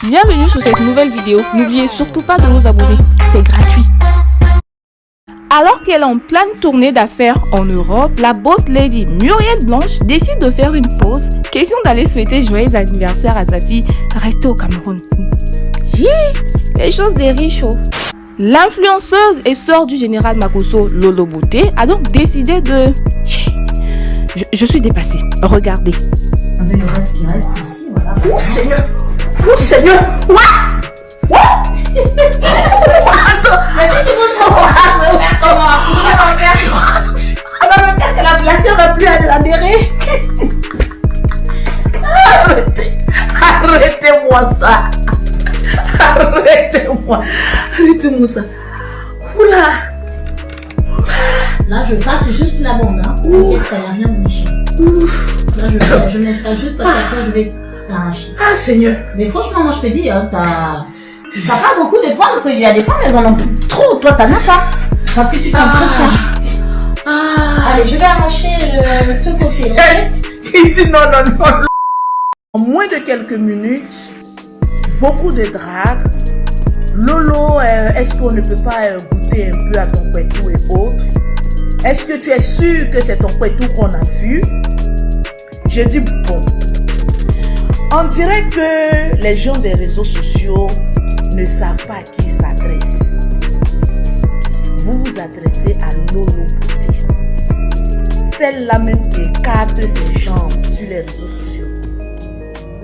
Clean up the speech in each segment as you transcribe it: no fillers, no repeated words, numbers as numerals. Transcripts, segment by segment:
Bienvenue sur cette nouvelle vidéo. N'oubliez surtout pas de vous abonner, c'est gratuit. Alors qu'elle est en pleine tournée d'affaires en Europe, la boss lady Muriel Blanche décide de faire une pause. Question d'aller souhaiter joyeux anniversaire à sa fille restée au Cameroun. Les choses des riches. L'influenceuse et sœur du général Makosso, Lolo Beauté, a donc décidé de... Je suis dépassée. Regardez. Avec le reste qui reste ici, voilà. Oh Seigneur! Oh Seigneur! What? La sœur va plus adhérer. Arrêtez-moi ça! Arrêtez-moi! Arrêtez-moi ça! Oula! Là, je passe juste la bande, hein. T'inquiète, il n'y a rien de méchant. Là, je mettrai juste parce qu'après, je vais t'arracher. Ah Seigneur! Mais franchement, moi, je te dis, hein, t'as pas beaucoup de points. Il y a des femmes, elles en ont trop. Toi, t'en as pas. Parce que tu t'entretiens. Allez, je vais arracher ce côté. Il dit non. En moins de quelques minutes, beaucoup de drague. Lolo, est-ce qu'on ne peut pas goûter un peu à ton pétou et autres? Est-ce que tu es sûr que c'est ton pétou qu'on a vu? Je dis bon. On dirait que les gens des réseaux sociaux ne savent pas à qui ils s'adressent. Vous vous adressez à Lolo Beauté. Celle-là même qui écarte ses jambes sur les réseaux sociaux.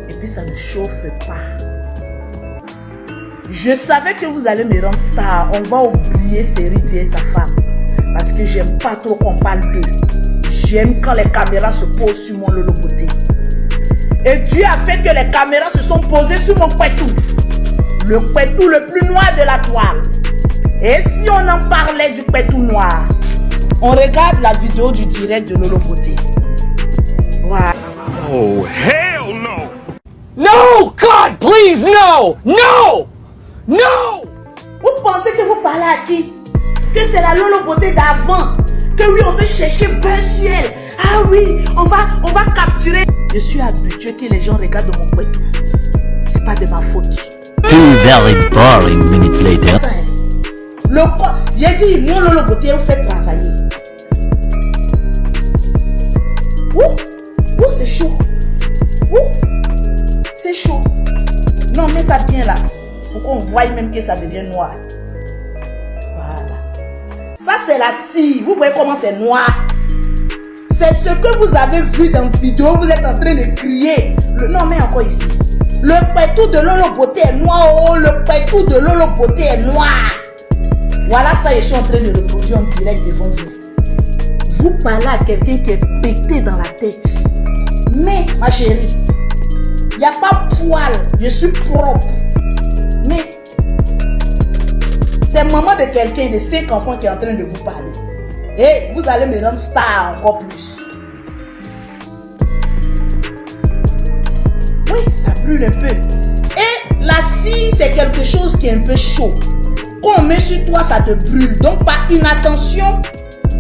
Et puis ça ne chauffe pas. Je savais que vous allez me rendre star. On va oublier Seriti et sa femme. Parce que j'aime pas trop qu'on parle d'eux. J'aime quand les caméras se posent sur mon Lolo Beauté. Et Dieu a fait que les caméras se sont posées sur mon pétou. Le pétou le plus noir de la toile. Et si on en parlait du pétou noir, on regarde la vidéo du direct de Lolo Beauté. Voilà. Oh, hell no! No! God, please, no! No! No! Vous pensez que vous parlez à qui? Que c'est la Lolo Beauté d'avant? Que oui, on veut chercher Bensuel. Ah oui, on va capturer. Je suis habitué que les gens regardent mon pétou. C'est pas de ma faute. 2 very boring minutes later. J'ai dit, mon Lolo Beauté, on fait travailler. C'est chaud. C'est chaud. Non, mais ça vient là. Pour qu'on voie même que ça devient noir. Voilà. Ça, c'est la scie. Vous voyez comment c'est noir. C'est ce que vous avez vu dans la vidéo. Vous êtes en train de crier. Non, mais encore ici. Le pétou de Lolo Beauté est noir. Oh, le pétou de Lolo Beauté est noir. Voilà ça, je suis en train de reproduire en direct devant vous. Vous parlez à quelqu'un qui est pété dans la tête. Mais, ma chérie, il n'y a pas poil. Je suis propre. Mais, c'est maman de quelqu'un de 5 enfants qui est en train de vous parler. Et vous allez me rendre star encore plus. Oui, ça brûle un peu. Et la scie, c'est quelque chose qui est un peu chaud. Quand on met sur toi, ça te brûle. Donc, par inattention,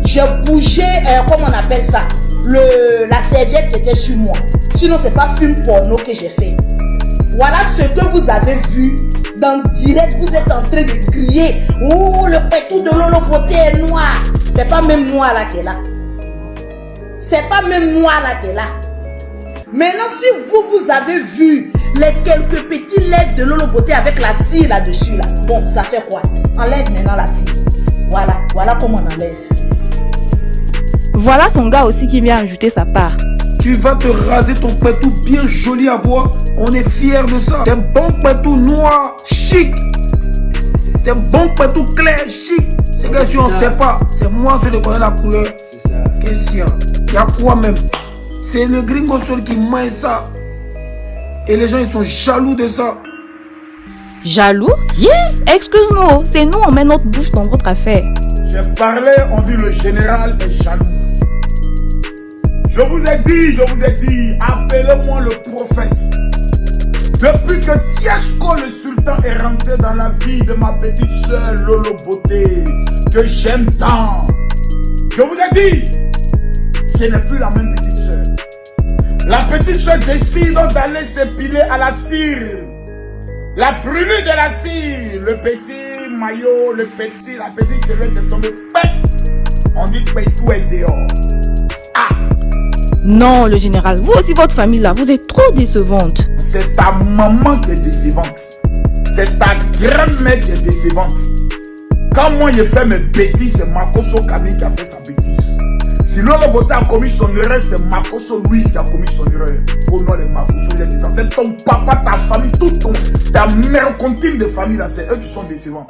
j'ai bougé, comment on appelle ça, la serviette qui était sur moi. Sinon, c'est pas film porno que j'ai fait. Voilà ce que vous avez vu. Dans le direct, vous êtes en train de crier. Oh, le pétou de Lolo Beauté est noir. C'est pas même moi là qui est là. C'est pas même moi là qui est là. Maintenant, si vous avez vu les quelques petits lèvres de Lolo Beauté avec la scie là-dessus là. Bon, ça fait quoi? Enlève maintenant la scie. Voilà comment on enlève. Voilà son gars aussi qui vient ajouter sa part. Tu vas te raser ton pétou bien joli à voir. On est fiers de ça. C'est un bon pétou noir, chic. C'est un bon pétou clair, chic. C'est que si on ne sait pas, c'est moi seul qui connais la couleur. Qu'est-ce qu'il y a? Il y a quoi même? C'est le gringo seul qui mange ça. Et les gens ils sont jaloux de ça. Jaloux? Excuse-nous, c'est nous on met notre bouche dans votre affaire. J'ai parlé, on dit le général est jaloux. Je vous ai dit, appelez-moi le prophète. Depuis que Tiesco le sultan est rentré dans la vie de ma petite soeur Lolo Beauté, que j'aime tant, je vous ai dit, ce n'est plus la même petite soeur. La petite soeur décide d'aller s'épiler à la cire. La brûlure de la cire, le petit maillot, la petite serviette est tombée. On dit que tout est dehors. Ah! Non, le général, vous aussi, votre famille là, vous êtes trop décevante. C'est ta maman qui est décevante. C'est ta grand-mère qui est décevante. Quand moi je fais mes bêtises, c'est Makoso Camille qui a fait sa bêtise. Si l'homme a commis son erreur, c'est Makoso Louis qui a commis son erreur. Au nom de Makoso, c'est ton papa, ta famille, ta mère continue de famille là, c'est eux qui sont décevants.